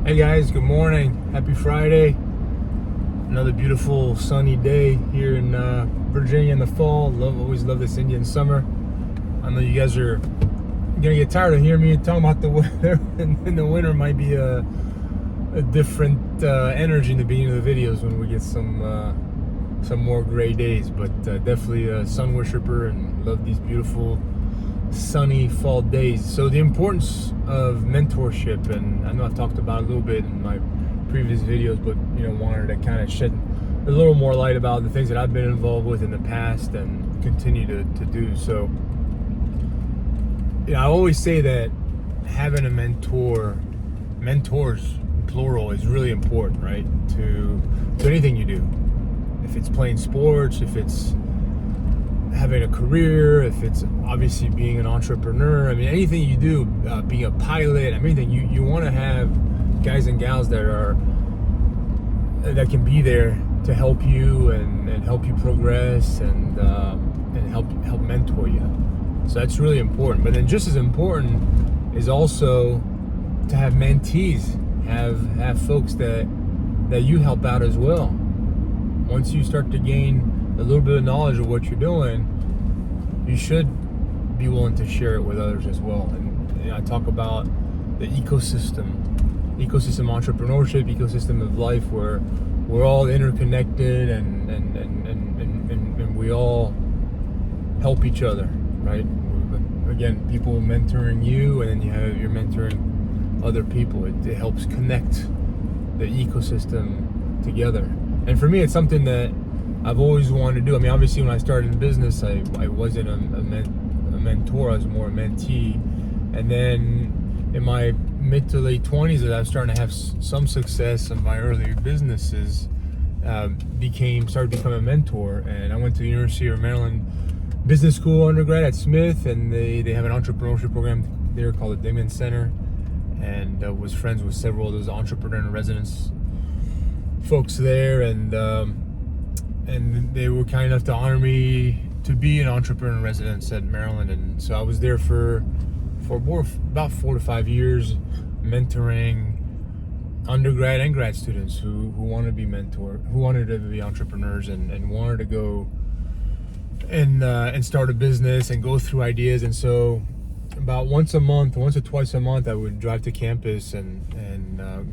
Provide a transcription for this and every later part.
Hey guys, good morning. Happy Friday. Another beautiful sunny day here in Virginia in the fall. Always love this Indian summer. I know you guys are gonna get tired of hearing me talking about the weather, and the winter might be a different energy in the beginning of the videos when we get some more gray days. But definitely a sun worshiper and love these beautiful sunny fall days. So the importance of mentorship, and I know I've talked about it a little bit in my previous videos, but wanted to kind of shed a little more light about the things that I've been involved with in the past and continue to do. So I always say that having a mentors plural, is really important, right? To anything you do. If it's playing sports, if it's having a career, if it's obviously being an entrepreneur, I mean, anything you do, being a pilot, anything, you want to have guys and gals that can be there to help you and help you progress and help mentor you. So that's really important. But then just as important is also to have mentees, have folks that you help out as well. Once you start to gain a little bit of knowledge of what you're doing, you should be willing to share it with others as well. And I talk about the ecosystem entrepreneurship, ecosystem of life, where we're all interconnected and we all help each other, right? Again, people mentoring you, and then you're mentoring other people. It helps connect the ecosystem together. And for me, it's something that I've always wanted to do. I mean, obviously, when I started in business, I wasn't a mentor. I was more a mentee. And then in my mid to late 20s, as I was starting to have some success in my earlier businesses, started to become a mentor. And I went to the University of Maryland Business School undergrad at Smith, and they have an entrepreneurship program there called the Dingman Center, and was friends with several of those entrepreneur in residence folks there, and they were kind enough to honor me to be an entrepreneur in residence at Maryland. And so I was there for about 4 to 5 years, mentoring undergrad and grad students who wanted to be mentored, who wanted to be entrepreneurs and wanted to go and start a business and go through ideas. And so about once or twice a month, I would drive to campus and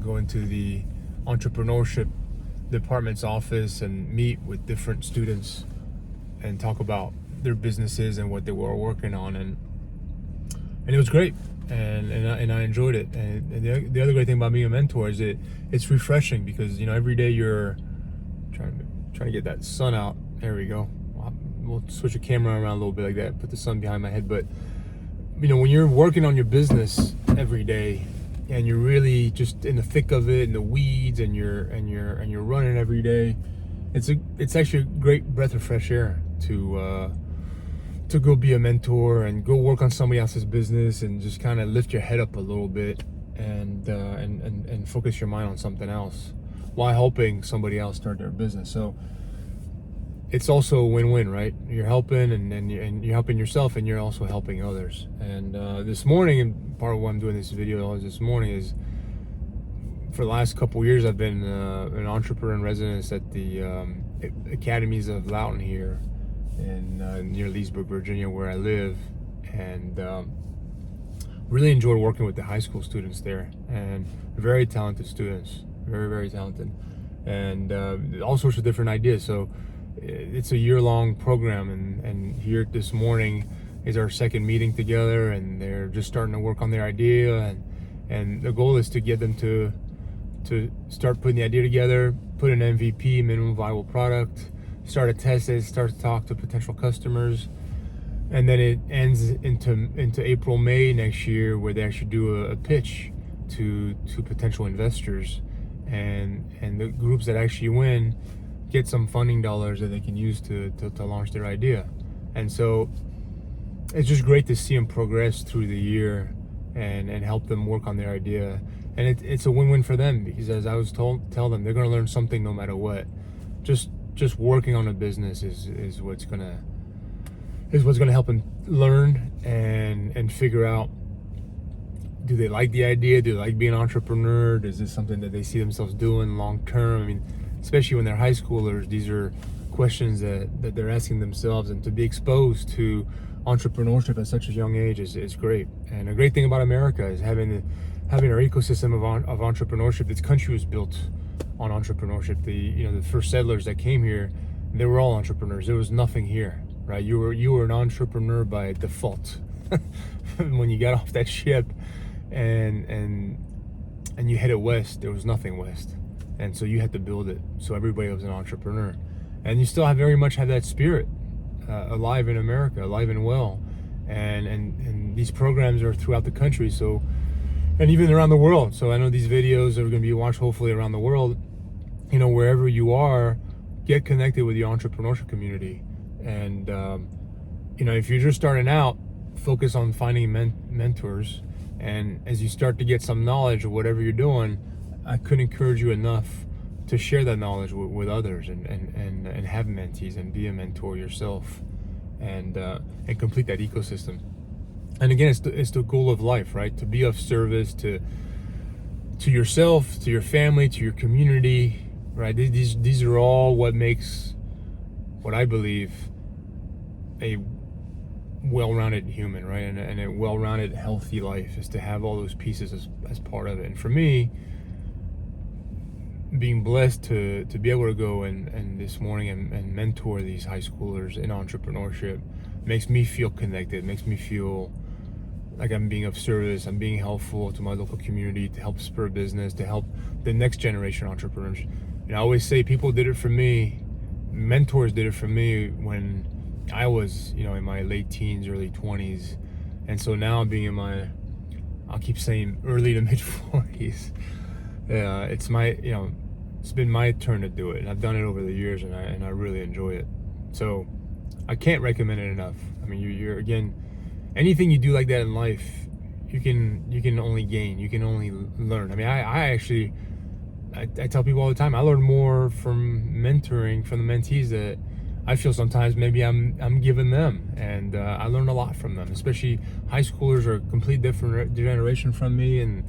go into the entrepreneurship department's office and meet with different students and talk about their businesses and what they were working on, and it was great, and I enjoyed it. And the other great thing about being a mentor is it's refreshing, because every day you're trying to get that sun out. There we go. We'll switch the camera around a little bit like that, put the sun behind my head. But when you're working on your business every day, and you're really just in the thick of it, in the weeds, and you're running every day, it's actually a great breath of fresh air to go be a mentor and go work on somebody else's business and just kind of lift your head up a little bit and focus your mind on something else while helping somebody else start their business. So it's also a win-win, right? You're helping and you're helping yourself, and you're also helping others. And this morning, and part of why I'm doing this video this morning, is for the last couple of years I've been an entrepreneur in residence at the academies of Loudoun here in near Leesburg, Virginia, where I live, and really enjoyed working with the high school students there, and very talented students, very, very talented, and all sorts of different ideas. So it's a year-long program, and here this morning is our second meeting together, and they're just starting to work on their idea, and the goal is to get them to start putting the idea together, put an MVP, minimum viable product, start to test it, start to talk to potential customers, and then it ends into April, May next year, where they actually do a pitch to potential investors, and the groups that actually win get some funding dollars that they can use to launch their idea. And so it's just great to see them progress through the year and help them work on their idea. And it's a win-win for them, because as I was tell them, they're going to learn something no matter what. Just working on a business is what's going to help them learn and figure out do they like the idea? Do they like being an entrepreneur? Is this something that they see themselves doing long term? I mean, especially when they're high schoolers, these are questions that they're asking themselves, and to be exposed to entrepreneurship at such a young age is great. And a great thing about America is having our ecosystem of entrepreneurship. This country was built on entrepreneurship. The first settlers that came here, they were all entrepreneurs. There was nothing here, right? You were an entrepreneur by default when you got off that ship and you headed west. There was nothing west, and so you had to build it. So everybody was an entrepreneur, and you still very much have that spirit alive in America, alive and well, and these programs are throughout the country. So, and even around the world. So I know these videos are going to be watched hopefully around the world. Wherever you are, get connected with your entrepreneurship community, and if you're just starting out, focus on finding mentors. And as you start to get some knowledge of whatever you're doing, I couldn't encourage you enough to share that knowledge with others, and have mentees and be a mentor yourself, and complete that ecosystem. And again, it's the goal of life, right? To be of service to yourself, to your family, to your community, right? These are all what makes, what I believe, a well-rounded human, right? And a well-rounded, healthy life is to have all those pieces as part of it. And for me, being blessed to be able to go and this morning and mentor these high schoolers in entrepreneurship makes me feel connected, makes me feel like I'm being of service, I'm being helpful to my local community, to help spur business, to help the next generation entrepreneurs. I always say people did it for me, mentors did it for me when I was, in my late teens, early 20s. And so now I'm being in my, I'll keep saying early to mid 40s. It's my, it's been my turn to do it. And I've done it over the years, and I really enjoy it. So I can't recommend it enough. I mean, you're again, anything you do like that in life, you can only gain, you can only learn. I mean, I actually tell people all the time, I learn more from mentoring from the mentees that I feel sometimes maybe I'm giving them, and I learn a lot from them. Especially high schoolers are a complete different generation from me, and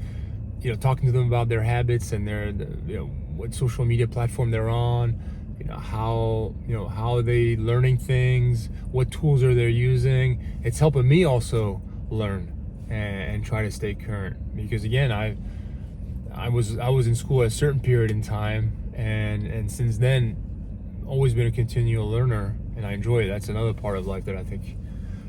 talking to them about their habits and their what social media platform they're on, how are they learning things, what tools are they using. It's helping me also learn and try to stay current, because again, I was in school at a certain period in time, and since then always been a continual learner, and I enjoy it. That's another part of life that I think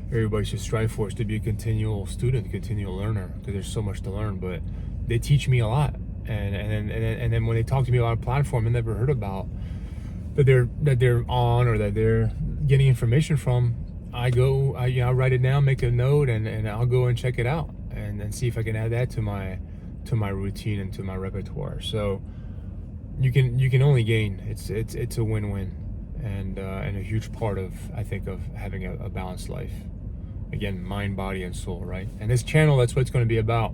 everybody should strive for, is to be a continual student, a continual learner, because there's so much to learn. But they teach me a lot, and then when they talk to me about a platform I never heard about, that they're on, or that they're getting information from, I write it down, make a note, and I'll go and check it out and see if I can add that to my routine and to my repertoire. So you can only gain. It's a win-win, and a huge part of, I think, of having a balanced life. Again, mind, body, and soul, right? And this channel, that's what it's going to be about.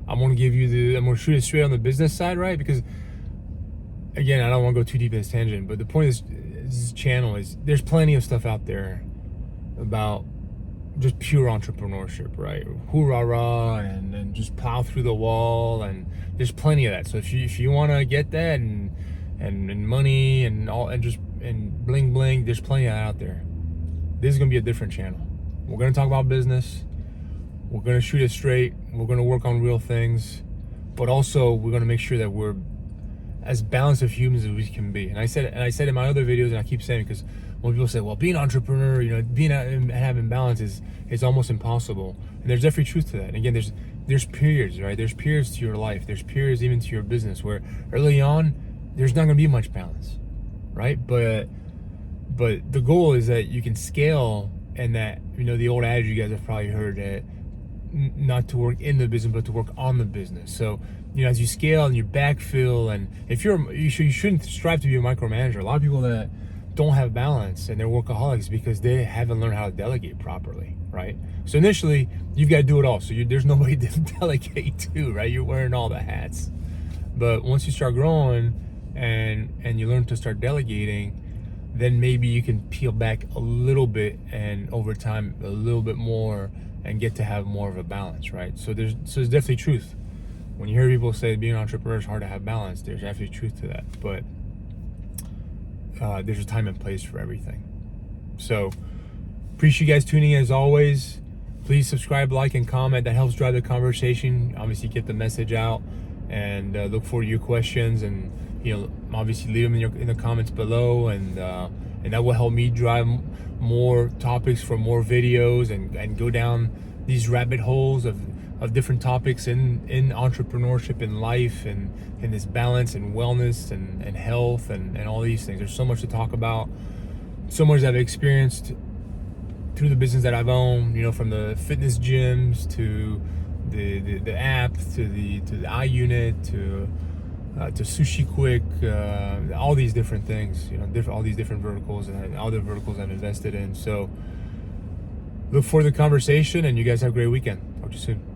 I'm going to shoot it straight on the business side, right? Because again, I don't want to go too deep in this tangent, but the point is, this channel is, there's plenty of stuff out there about just pure entrepreneurship, right? Hoorah, and just plow through the wall, and there's plenty of that. So if you want to get that and money and all, and bling bling, there's plenty of that out there. This is gonna be a different channel. We're gonna talk about business. We're gonna shoot it straight. We're gonna work on real things, but also we're gonna make sure that we're as balanced of humans as we can be. And I said in my other videos, and I keep saying, because when people say, well, being an entrepreneur, being and having balance is almost impossible. And there's definitely truth to that. And again, there's periods, right? There's periods to your life. There's periods even to your business where early on, there's not gonna be much balance, right? But the goal is that you can scale, and that, the old adage you guys have probably heard, that not to work in the business, but to work on the business. So, as you scale and you backfill, and if you shouldn't strive to be a micromanager. A lot of people that don't have balance and they're workaholics because they haven't learned how to delegate properly, right? So initially, you've got to do it all. So there's nobody to delegate to, right? You're wearing all the hats. But once you start growing and you learn to start delegating, then maybe you can peel back a little bit, and over time a little bit more, and get to have more of a balance, right? So there's definitely truth. When you hear people say being an entrepreneur is hard to have balance, there's definitely truth to that. But there's a time and place for everything. So appreciate you guys tuning in as always. Please subscribe, like, and comment. That helps drive the conversation. Obviously, get the message out, and look forward to your questions. And obviously, leave them in the comments below, and that will help me drive more topics for more videos, and go down these rabbit holes of different topics in entrepreneurship, in life, and in this balance and wellness and health and all these things. There's so much to talk about, so much that I've experienced through the business that I've owned, from the fitness gyms to the app to the iUnit to Sushi Quick, all these different things, all these different verticals and other verticals I've invested in. So look for the conversation, and you guys have a great weekend. Talk to you soon.